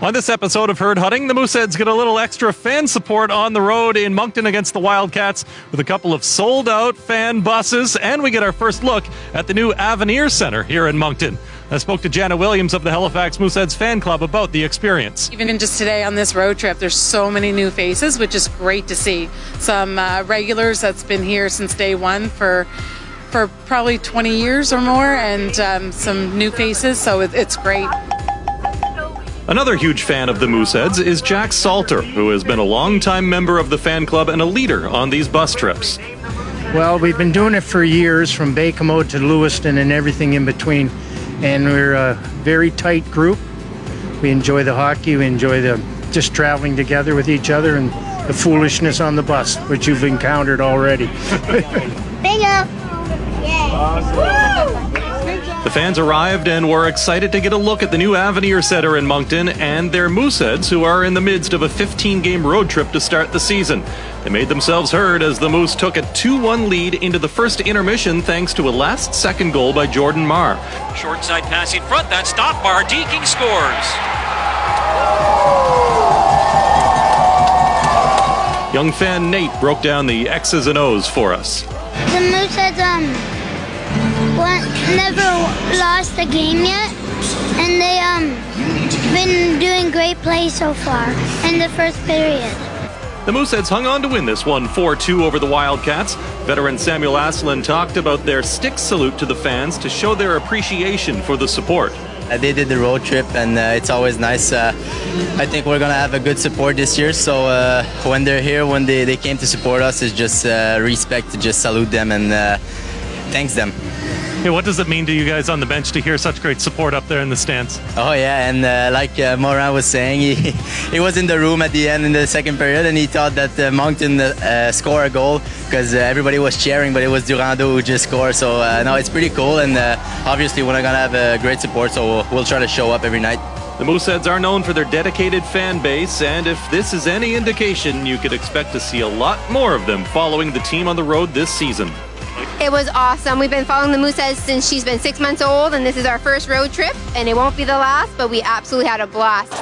On this episode of Herd Hunting, the Mooseheads get a little extra fan support on the road in Moncton against the Wildcats with a couple of sold-out fan buses, and we get our first look at the new Avenir Centre here in Moncton. I spoke to Janet Williams of the Halifax Mooseheads fan club about the experience. Even just today on this road trip, there's so many new faces, which is great to see. Some regulars that's been here since day one for probably 20 years or more, and some new faces, so it's great. Another huge fan of the Mooseheads is Jack Salter, who has been a long-time member of the fan club and a leader on these bus trips. Well, we've been doing it for years, from Baie-Commode to Lewiston and everything in between, and we're a very tight group. We enjoy the hockey, we enjoy just traveling together with each other, and the foolishness on the bus, which you've encountered already. Bingo! Awesome. The fans arrived and were excited to get a look at the new Avenir Centre in Moncton and their Mooseheads, who are in the midst of a 15-game road trip to start the season. They made themselves heard as the Moose took a 2-1 lead into the first intermission thanks to a last-second goal by Jordan Marr. Short side pass in front, that's stopped. Marr Deaking scores. Young fan Nate broke down the X's and O's for us. The Mooseheads never lost a game yet, and they been doing great play so far in the first period. The Mooseheads hung on to win this one 4-2 over the Wildcats. Veteran Samuel Aslan talked about their stick salute to the fans to show their appreciation for the support. They did the road trip, and it's always nice. I think we're going to have a good support this year, so when they're here, when they came to support us, it's just respect to just salute them and thanks them. Hey, what does it mean to you guys on the bench to hear such great support up there in the stands? Oh yeah, and like Morin was saying, he was in the room at the end in the second period, and he thought that Moncton scored a goal because everybody was cheering, but it was Durando who just scored. So no, it's pretty cool, and obviously we're gonna have a great support, so we'll try to show up every night. The Mooseheads are known for their dedicated fan base, and if this is any indication, you could expect to see a lot more of them following the team on the road this season. It was awesome. We've been following the Mooseheads since she's been 6 months old, and this is our first road trip, and it won't be the last, but we absolutely had a blast.